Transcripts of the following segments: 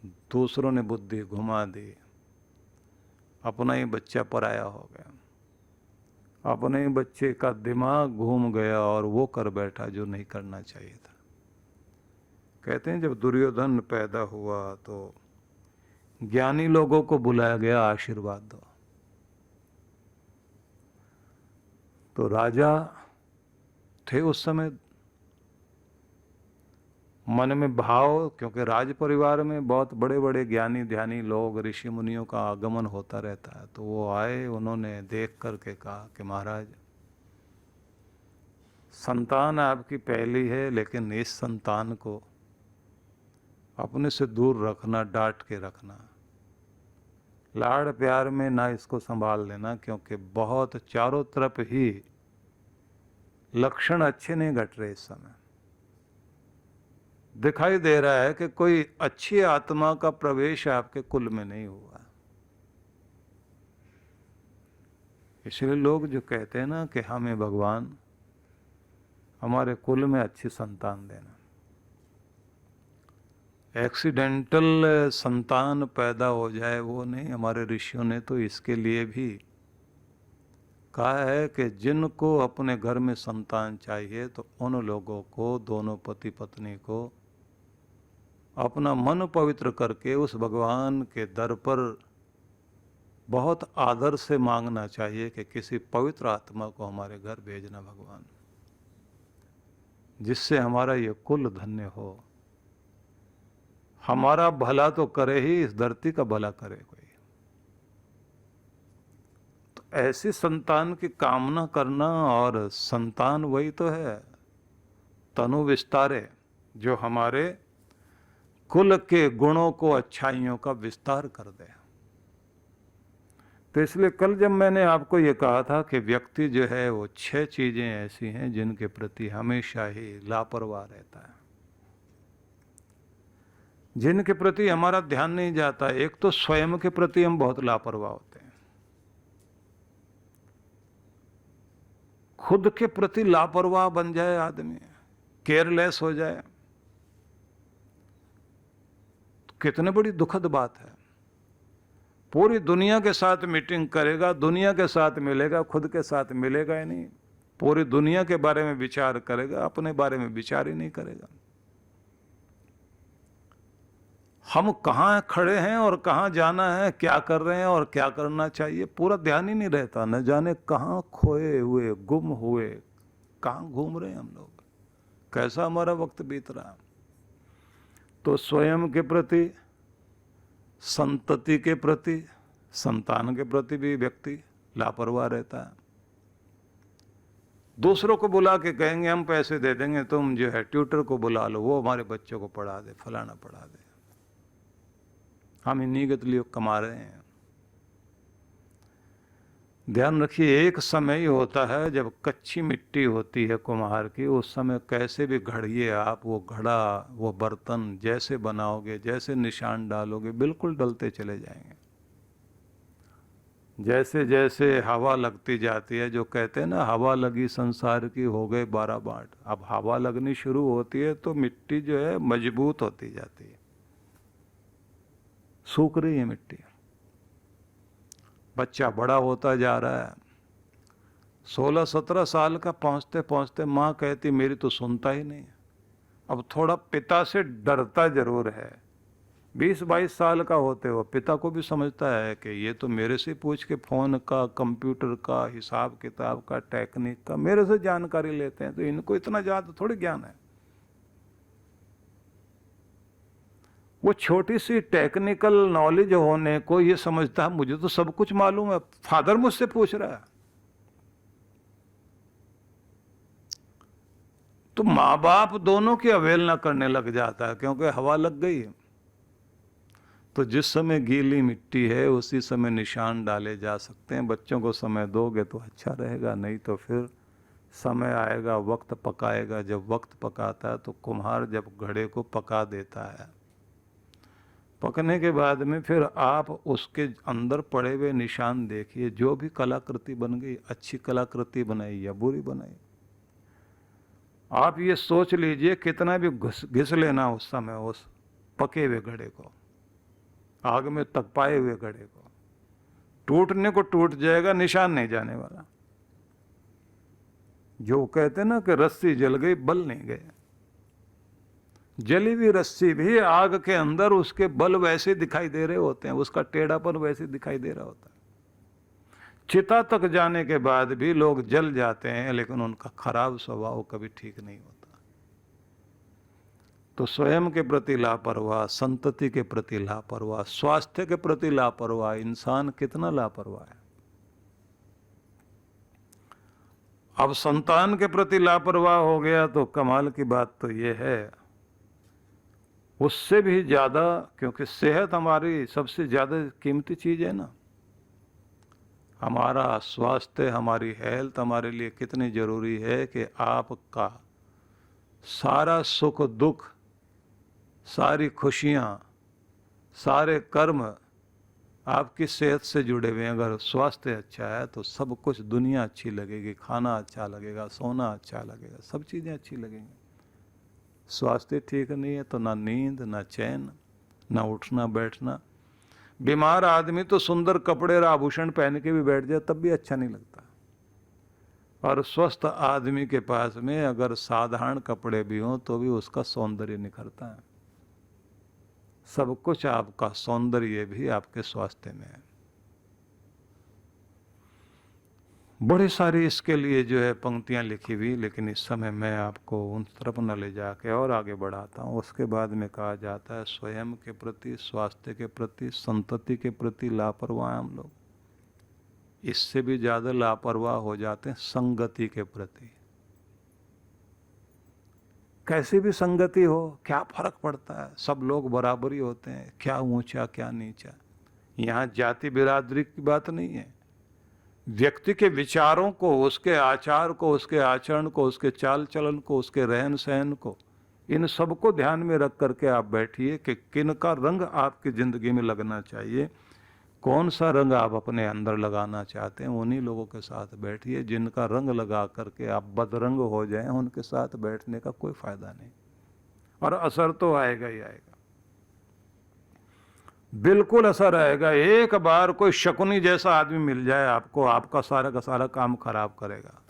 दूसरों ने बुद्धि घुमा दी, अपना ही बच्चा पराया हो गया, अपने ही बच्चे का दिमाग घूम गया और वो कर बैठा जो नहीं करना चाहिए था। कहते हैं जब दुर्योधन पैदा हुआ तो ज्ञानी लोगों को बुलाया गया, आशीर्वाद दो। तो राजा थे उस समय, मन में भाव, क्योंकि राज परिवार में बहुत बड़े बड़े ज्ञानी ध्यानी लोग, ऋषि मुनियों का आगमन होता रहता है। तो वो आए, उन्होंने देख करके कहा कि महाराज, संतान आपकी पहली है, लेकिन इस संतान को अपने से दूर रखना, डांट के रखना, लाड़ प्यार में ना इसको संभाल लेना, क्योंकि बहुत चारों तरफ ही लक्षण अच्छे नहीं घट रहे। इस समय दिखाई दे रहा है कि कोई अच्छी आत्मा का प्रवेश आपके कुल में नहीं हुआ। इसलिए लोग जो कहते हैं ना कि हमें भगवान हमारे कुल में अच्छी संतान देना, एक्सीडेंटल संतान पैदा हो जाए वो नहीं। हमारे ऋषियों ने तो इसके लिए भी कहा है कि जिनको अपने घर में संतान चाहिए तो उन लोगों को, दोनों पति पत्नी को अपना मन पवित्र करके उस भगवान के दर पर बहुत आदर से मांगना चाहिए कि किसी पवित्र आत्मा को हमारे घर भेजना भगवान, जिससे हमारा ये कुल धन्य हो। हमारा भला तो करे ही, इस धरती का भला करे कोई। तो ऐसी संतान की कामना करना, और संतान वही तो है तनु विस्तारे, जो हमारे कुल के गुणों को, अच्छाइयों का विस्तार कर दे। तो इसलिए कल जब मैंने आपको ये कहा था कि व्यक्ति जो है वो 6 चीजें ऐसी हैं जिनके प्रति हमेशा ही लापरवाह रहता है, जिनके प्रति हमारा ध्यान नहीं जाता। एक तो स्वयं के प्रति हम बहुत लापरवाह होते हैं, खुद के प्रति लापरवाह बन जाए आदमी, केयरलेस हो जाए, तो कितनी बड़ी दुखद बात है। पूरी दुनिया के साथ मीटिंग करेगा, दुनिया के साथ मिलेगा, खुद के साथ मिलेगा ही नहीं। पूरी दुनिया के बारे में विचार करेगा, अपने बारे में विचार ही नहीं करेगा। हम कहाँ खड़े हैं और कहाँ जाना है, क्या कर रहे हैं और क्या करना चाहिए, पूरा ध्यान ही नहीं रहता। न जाने कहाँ खोए हुए, गुम हुए, कहाँ घूम रहे हैं हम लोग, कैसा हमारा वक्त बीत रहा। तो स्वयं के प्रति, संतति के प्रति, संतान के प्रति भी व्यक्ति लापरवाह रहता है। दूसरों को बुला के कहेंगे हम पैसे दे देंगे, तुम जो है ट्यूटर को बुला लो, वो हमारे बच्चों को पढ़ा दे, फलाना पढ़ा दे। हम इन्हीं के लिए कमा रहे हैं। ध्यान रखिए, एक समय ही होता है जब कच्ची मिट्टी होती है कुम्हार की, उस समय कैसे भी घड़िए आप, वो घड़ा, वो बर्तन जैसे बनाओगे, जैसे निशान डालोगे, बिल्कुल डलते चले जाएंगे। जैसे जैसे हवा लगती जाती है, जो कहते हैं ना हवा लगी संसार की हो गए 12 बाट। अब हवा लगनी शुरू होती है तो मिट्टी जो है मजबूत होती जाती है, सूख रही है मिट्टी। बच्चा बड़ा होता जा रहा है, 16-17 साल का पहुंचते पहुंचते माँ कहती मेरी तो सुनता ही नहीं। अब थोड़ा पिता से डरता जरूर है। 20-22 साल का होते हो पिता को भी समझता है कि ये तो मेरे से पूछ के फोन का, कंप्यूटर का, हिसाब किताब का, टेक्निक का मेरे से जानकारी लेते हैं, तो इनको इतना ज्यादा थोड़ी ज्ञान है। वो छोटी सी टेक्निकल नॉलेज होने को ये समझता है मुझे तो सब कुछ मालूम है, फादर मुझसे पूछ रहा है। तो माँ बाप दोनों की अवहेलना करने लग जाता है, क्योंकि हवा लग गई। तो जिस समय गीली मिट्टी है उसी समय निशान डाले जा सकते हैं। बच्चों को समय दोगे तो अच्छा रहेगा, नहीं तो फिर समय आएगा, वक्त पकाएगा। जब वक्त पकाता है तो कुम्हार जब घड़े को पका देता है, पकने के बाद में फिर आप उसके अंदर पड़े हुए निशान देखिए। जो भी कलाकृति बन गई, अच्छी कलाकृति बनाई या बुरी बनाई, आप ये सोच लीजिए कितना भी घिस लेना उस समय उस पके हुए घड़े को, आग में तक पाए हुए घड़े को। टूटने को टूट जाएगा, निशान नहीं जाने वाला। जो कहते ना कि रस्सी जल गई बल नहीं गए, जली हुई रस्सी भी आग के अंदर उसके बल वैसे दिखाई दे रहे होते हैं, उसका टेढ़ापन वैसे दिखाई दे रहा होता है। चिता तक जाने के बाद भी लोग जल जाते हैं, लेकिन उनका खराब स्वभाव कभी ठीक नहीं होता। तो स्वयं के प्रति लापरवाह, संतति के प्रति लापरवाह, स्वास्थ्य के प्रति लापरवाह, इंसान कितना लापरवाह है। अब संतान के प्रति लापरवाह हो गया तो कमाल की बात तो ये है, उससे भी ज्यादा, क्योंकि सेहत हमारी सबसे ज्यादा कीमती चीज है ना। हमारा स्वास्थ्य, हमारी हेल्थ हमारे लिए कितनी जरूरी है कि आपका सारा सुख दुख, सारी खुशियां, सारे कर्म आपकी सेहत से जुड़े हुए हैं। अगर स्वास्थ्य अच्छा है तो सब कुछ, दुनिया अच्छी लगेगी, खाना अच्छा लगेगा, सोना अच्छा लगेगा, सब चीज़ें अच्छी लगेंगी। स्वास्थ्य ठीक नहीं है तो ना नींद, ना चैन, ना उठना बैठना। बीमार आदमी तो सुंदर कपड़े और आभूषण पहन के भी बैठ जाए तब भी अच्छा नहीं लगता, और स्वस्थ आदमी के पास में अगर साधारण कपड़े भी हों तो भी उसका सौंदर्य निखरता है। सब कुछ आपका सौंदर्य भी आपके स्वास्थ्य में है। बड़ी सारी इसके लिए जो है पंक्तियां लिखी हुई, लेकिन इस समय मैं आपको उन तरफ न ले जाके और आगे बढ़ाता हूँ। उसके बाद में कहा जाता है स्वयं के प्रति, स्वास्थ्य के प्रति, संतति के प्रति लापरवाह हम लोग। इससे भी ज्यादा लापरवाह हो जाते हैं संगति के प्रति। कैसी भी संगति हो, क्या फर्क पड़ता है, सब लोग बराबर ही होते हैं, क्या ऊंचा क्या नीचा। यहाँ जाति बिरादरी की बात नहीं है। व्यक्ति के विचारों को, उसके आचार को, उसके आचरण को, उसके चाल चलन को, उसके रहन सहन को, इन सबको ध्यान में रख करके आप बैठिए कि किन का रंग आपकी जिंदगी में लगना चाहिए, कौन सा रंग आप अपने अंदर लगाना चाहते हैं। उन्हीं लोगों के साथ बैठिए। जिनका रंग लगा करके आप बदरंग हो जाएं, उनके साथ बैठने का कोई फायदा नहीं, और असर तो आएगा ही आएगा, बिल्कुल असर आएगा। एक बार कोई शकुनी जैसा आदमी मिल जाए आपको, आपका सारा का सारा काम खराब करेगा।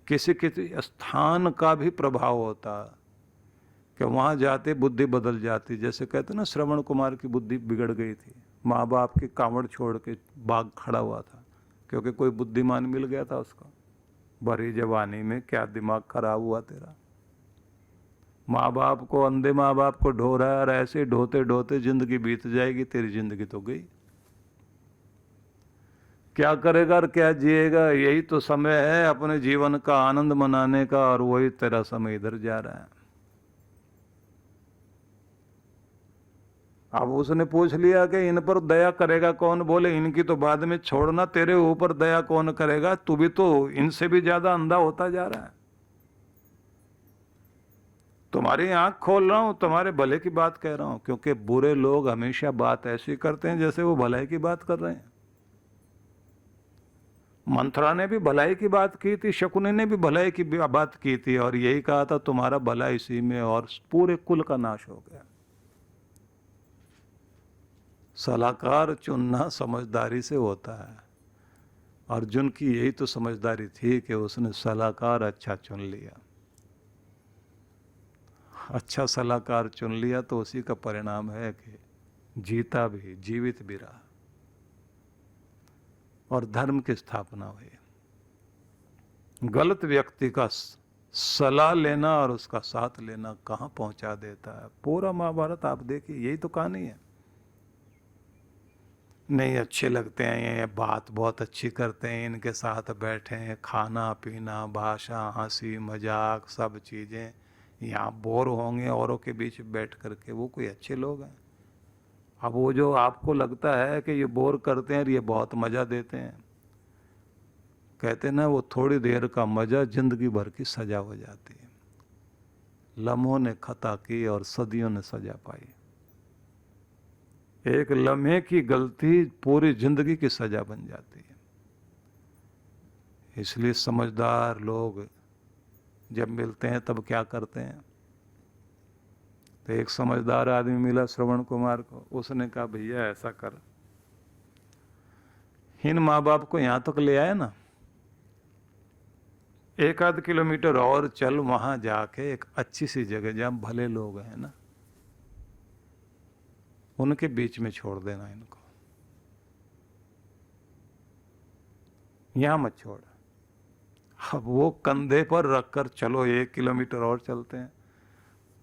किसी किसी स्थान का भी प्रभाव होता कि वहां जाते बुद्धि बदल जाती। जैसे कहते ना, श्रवण कुमार की बुद्धि बिगड़ गई थी, माँ बाप की कांवड़ छोड़ के बाग खड़ा हुआ था, क्योंकि कोई बुद्धिमान मिल गया था उसको। भरी जवानी में क्या दिमाग खराब हुआ तेरा, माँ बाप को, अंधे माँ बाप को ढो रहा है, और ऐसे ढोते ढोते जिंदगी बीत जाएगी। तेरी जिंदगी तो गई, क्या करेगा और क्या जिएगा। यही तो समय है अपने जीवन का आनंद मनाने का, और वही तेरा समय इधर जा रहा है। अब उसने पूछ लिया कि इन पर दया करेगा कौन। बोले इनकी तो बाद में छोड़ना, तेरे ऊपर दया कौन करेगा, तू भी तो इनसे भी ज्यादा अंधा होता जा रहा है। तुम्हारी आंख खोल रहा हूं, तुम्हारे भले की बात कह रहा हूं, क्योंकि बुरे लोग हमेशा बात ऐसी करते हैं जैसे वो भलाई की बात कर रहे हैं। मंथरा ने भी भलाई की बात की थी, शकुनी ने भी भलाई की बात की थी, और यही कहा था तुम्हारा भला इसी में, और पूरे कुल का नाश हो गया। सलाहकार चुनना समझदारी से होता है। अर्जुन की यही तो समझदारी थी कि उसने सलाहकार अच्छा चुन लिया। अच्छा सलाहकार चुन लिया तो उसी का परिणाम है कि जीता भी, जीवित भी रहा, और धर्म की स्थापना हुई। गलत व्यक्ति का सलाह लेना और उसका साथ लेना कहाँ पहुंचा देता है। पूरा महाभारत आप देखिए, यही तो कहानी है। नहीं अच्छे लगते हैं, ये बात बहुत अच्छी करते हैं, इनके साथ बैठे हैं, खाना पीना, भाषा, हंसी मजाक, सब चीज़ें, यहाँ बोर होंगे औरों के बीच बैठ करके। वो कोई अच्छे लोग हैं? अब वो जो आपको लगता है कि ये बोर करते हैं और ये बहुत मज़ा देते हैं, कहते ना वो थोड़ी देर का मज़ा जिंदगी भर की सजा हो जाती है। लम्हों ने खता की और सदियों ने सजा पाई। एक लम्हे की गलती पूरी जिंदगी की सजा बन जाती है। इसलिए समझदार लोग जब मिलते हैं तब क्या करते हैं, तो एक समझदार आदमी मिला श्रवण कुमार को, उसने कहा भैया ऐसा कर, इन माँ बाप को यहां तक ले आए ना, 1-8 किलोमीटर और चल, वहां जाके एक अच्छी सी जगह जहां भले लोग हैं ना, उनके बीच में छोड़ देना इनको, यहां मत छोड़। अब वो कंधे पर रखकर चलो 1 किलोमीटर और चलते हैं।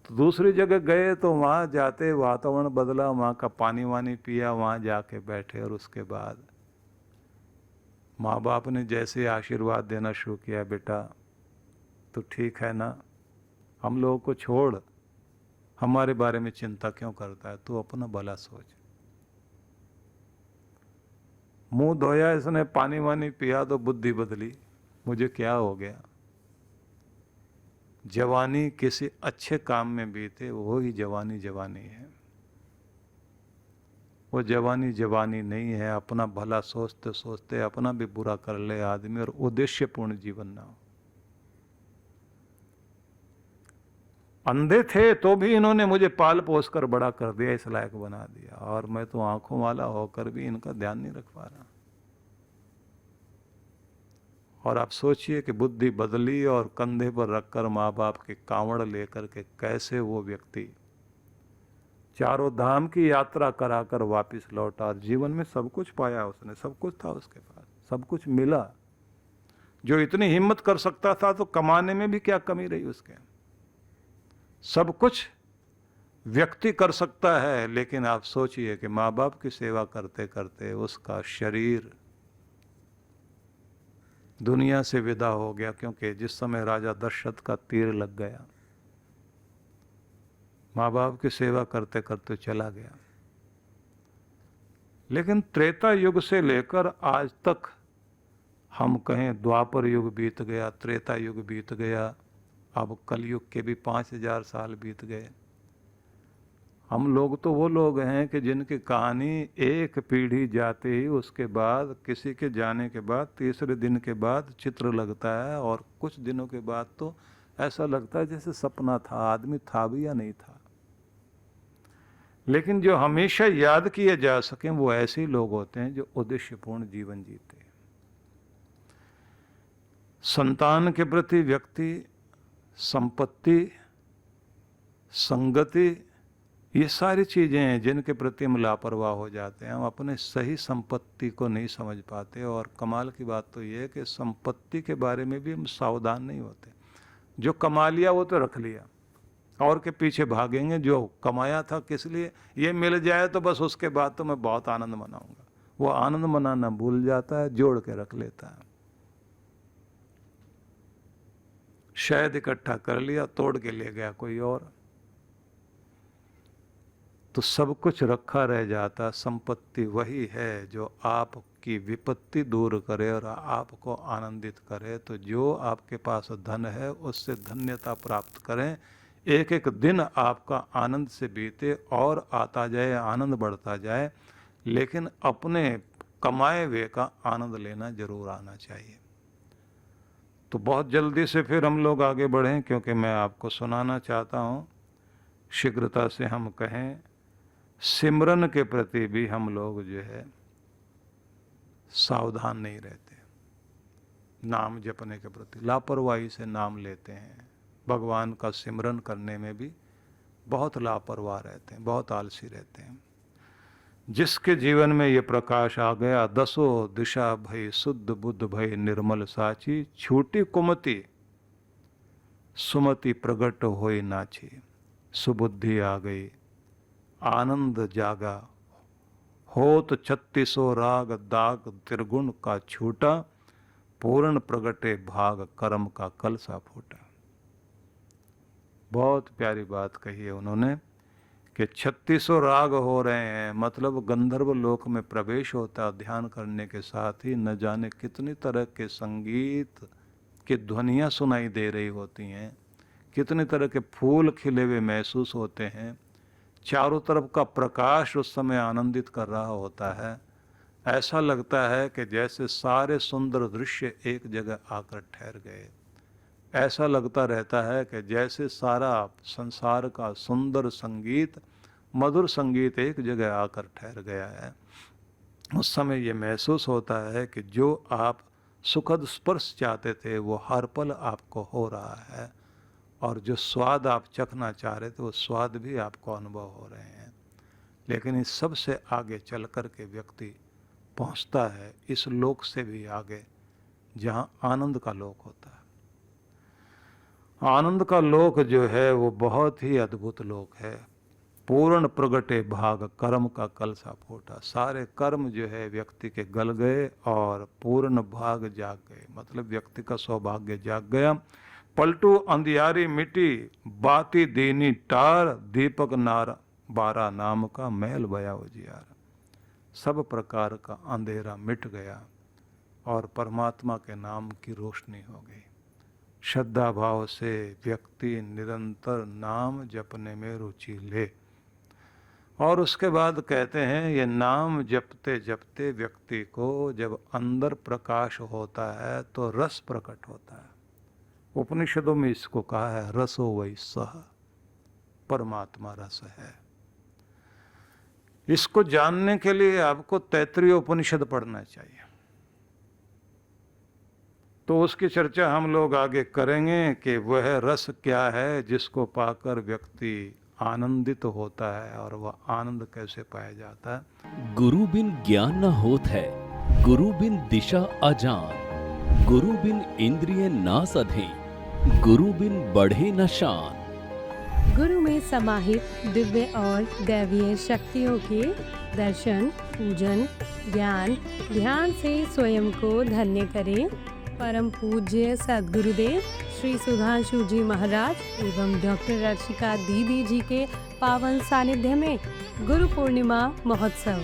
तो दूसरी जगह गए तो वहां जाते वातावरण बदला, वहां का पानी वानी पिया, वहां जाके बैठे, और उसके बाद माँ बाप ने जैसे आशीर्वाद देना शुरू किया, बेटा तो ठीक है ना, हम लोगों को छोड़, हमारे बारे में चिंता क्यों करता है, तू अपना भला सोच। मुंह धोया इसने, पानी वानी पिया तो बुद्धि बदली, मुझे क्या हो गया। जवानी किसी अच्छे काम में बीते, वो ही जवानी जवानी है। वो जवानी जवानी नहीं है अपना भला सोचते सोचते अपना भी बुरा कर ले आदमी, और उद्देश्यपूर्ण जीवन ना हो। अंधे थे तो भी इन्होंने मुझे पाल पोस कर बड़ा कर दिया, इस लायक बना दिया, और मैं तो आंखों वाला होकर भी इनका ध्यान नहीं रख पा रहा। और आप सोचिए कि बुद्धि बदली और कंधे पर रखकर माँ बाप के कांवड़ लेकर के कैसे वो व्यक्ति चारों धाम की यात्रा कराकर वापस लौटा, और जीवन में सब कुछ पाया उसने, सब कुछ था उसके पास, सब कुछ मिला। जो इतनी हिम्मत कर सकता था तो कमाने में भी क्या कमी रही उसके। सब कुछ व्यक्ति कर सकता है, लेकिन आप सोचिए कि माँ बाप की सेवा करते करते उसका शरीर दुनिया से विदा हो गया, क्योंकि जिस समय राजा दशरथ का तीर लग गया, माँ बाप की सेवा करते करते चला गया। लेकिन त्रेता युग से लेकर आज तक, हम कहें द्वापर युग बीत गया, त्रेता युग बीत गया, अब कलयुग के भी 5000 साल बीत गए। हम लोग तो वो लोग हैं कि जिनकी कहानी एक पीढ़ी जाते ही उसके बाद, किसी के जाने के बाद, तीसरे दिन के बाद चित्र लगता है, और कुछ दिनों के बाद तो ऐसा लगता है जैसे सपना था, आदमी था भी या नहीं था। लेकिन जो हमेशा याद किए जा सकें वो ऐसे ही लोग होते हैं जो उद्देश्यपूर्ण जीवन जीते हैं। संतान के प्रति व्यक्ति, संपत्ति, संगति, ये सारी चीजें हैं जिनके प्रति हम लापरवाह हो जाते हैं। हम अपने सही संपत्ति को नहीं समझ पाते, और कमाल की बात तो ये है कि संपत्ति के बारे में भी हम सावधान नहीं होते। जो कमा लिया वो तो रख लिया, और के पीछे भागेंगे। जो कमाया था किस लिए, ये मिल जाए तो बस उसके बाद तो मैं बहुत आनंद मनाऊंगा। वो आनंद मनाना भूल जाता है, जोड़ के रख लेता है। शायद इकट्ठा कर लिया, तोड़ के ले गया कोई और, तो सब कुछ रखा रह जाता। संपत्ति वही है जो आपकी विपत्ति दूर करे और आपको आनंदित करे। तो जो आपके पास धन है उससे धन्यता प्राप्त करें, एक एक दिन आपका आनंद से बीते और आता जाए, आनंद बढ़ता जाए, लेकिन अपने कमाए हुए का आनंद लेना जरूर आना चाहिए। तो बहुत जल्दी से फिर हम लोग आगे बढ़ें, क्योंकि मैं आपको सुनाना चाहता हूँ। शीघ्रता से हम कहें, सिमरन के प्रति भी हम लोग जो है सावधान नहीं रहते। नाम जपने के प्रति लापरवाही से नाम लेते हैं। भगवान का सिमरन करने में भी बहुत लापरवाह रहते हैं, बहुत आलसी रहते हैं। जिसके जीवन में ये प्रकाश आ गया, दसों दिशा भई शुद्ध बुद्ध भई निर्मल साची, छूटी कुमति सुमति प्रगट होई नाची। सुबुद्धि आ गई, आनंद जागा, होत 36 राग दाग त्रिगुण का छूटा, पूर्ण प्रगटे भाग कर्म का कलसा फूटा। बहुत प्यारी बात कही है उन्होंने कि 36 राग हो रहे हैं, मतलब गंधर्व लोक में प्रवेश होता ध्यान करने के साथ ही न जाने कितनी तरह के संगीत की ध्वनियाँ सुनाई दे रही होती हैं, कितने तरह के फूल खिले हुए महसूस होते हैं, चारों तरफ का प्रकाश उस समय आनंदित कर रहा होता है। ऐसा लगता है कि जैसे सारे सुंदर दृश्य एक जगह आकर ठहर गए। ऐसा लगता रहता है कि जैसे सारा संसार का सुंदर संगीत, मधुर संगीत एक जगह आकर ठहर गया है। उस समय ये महसूस होता है कि जो आप सुखद स्पर्श चाहते थे वो हर पल आपको हो रहा है, और जो स्वाद आप चखना चाह रहे थे वो स्वाद भी आपको अनुभव हो रहे हैं। लेकिन इस सब से आगे चल कर के व्यक्ति पहुंचता है इस लोक से भी आगे, जहां आनंद का लोक होता है। आनंद का लोक जो है वो बहुत ही अद्भुत लोक है। पूर्ण प्रगटे भाग कर्म का कलसा फूटा। सारे कर्म जो है व्यक्ति के गल गए और पूर्ण भाग जाग गए, मतलब व्यक्ति का सौभाग्य जाग गया। पलटू अंधियारी मिटी, बाती दीनी टार, दीपक नार बारा नाम का महल बया उजियार। सब प्रकार का अंधेरा मिट गया और परमात्मा के नाम की रोशनी हो गई। श्रद्धा भाव से व्यक्ति निरंतर नाम जपने में रुचि ले। और उसके बाद कहते हैं ये नाम जपते जपते व्यक्ति को जब अंदर प्रकाश होता है तो रस प्रकट होता है। उपनिषदों में इसको कहा है रसो वै सः, परमात्मा रस है। इसको जानने के लिए आपको तैत्तिरीय उपनिषद पढ़ना चाहिए। तो उसकी चर्चा हम लोग आगे करेंगे कि वह रस क्या है जिसको पाकर व्यक्ति आनंदित होता है और वह आनंद कैसे पाया जाता है। गुरु बिन ज्ञान न होत है, गुरु बिन दिशा अजान, गुरु बिन इंद्रिय ना सधे, गुरु बिन बढ़े न शान। गुरु में समाहित दिव्य और दैवीय शक्तियों के दर्शन, पूजन, ज्ञान, ध्यान से स्वयं को धन्य करें। परम पूज्य सद्गुरुदेव श्री सुधांशु जी महाराज एवं डॉक्टर अर्चिका दीदी जी के पावन सानिध्य में गुरु पूर्णिमा महोत्सव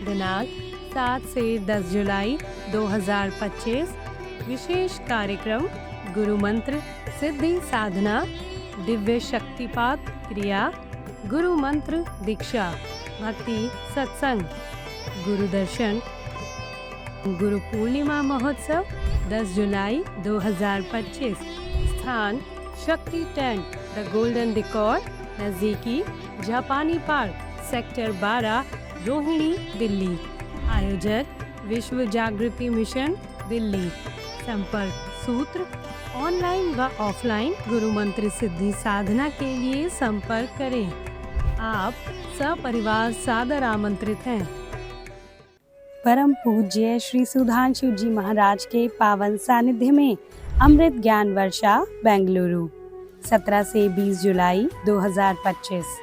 दिनांक 7 से 10 जुलाई 2025। विशेष कार्यक्रम गुरु मंत्र सिद्धि साधना, दिव्य शक्तिपात क्रिया, गुरु मंत्र दीक्षा, भक्ति सत्संग, गुरु दर्शन। गुरु पूर्णिमा महोत्सव 10 जुलाई 2025। स्थान शक्ति टेंट, द गोल्डन डिकॉर, नजदीकी जापानी पार्क, सेक्टर 12, रोहिणी, दिल्ली। आयोजक विश्व जागृति मिशन, दिल्ली। संपर्क सूत्र ऑनलाइन व ऑफलाइन गुरु मंत्र सिद्धि साधना के लिए संपर्क करें। आप सपरिवार सादर आमंत्रित हैं। परम पूज्य श्री सुधांशु जी महाराज के पावन सानिध्य में अमृत ज्ञान वर्षा बेंगलुरु 17 से 20 जुलाई 2025।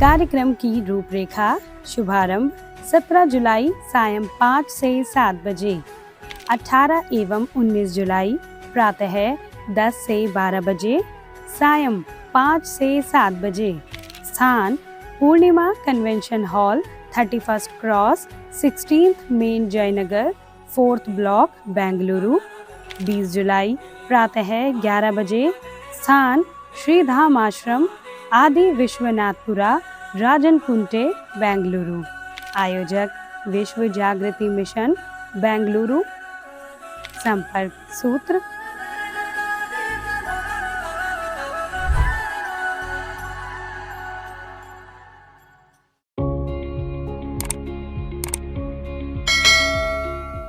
कार्यक्रम की रूपरेखा। शुभारंभ 17 जुलाई सायं 5 से 7 बजे, 18 एवं 19 जुलाई प्रातः 10 से 12 बजे, सायं 5 से 7 बजे। स्थान Purnima convention hall, 31st cross, 16th main Jayanagar, 4th block, Bengaluru. 20 जुलाई प्रातः 11 बजे। स्थान श्री धाम आश्रम, आदि विश्वनाथपुरा, राजन कुंटे, बेंगलुरु। आयोजक विश्व जागृति मिशन, बेंगलुरु। संपर्क सूत्र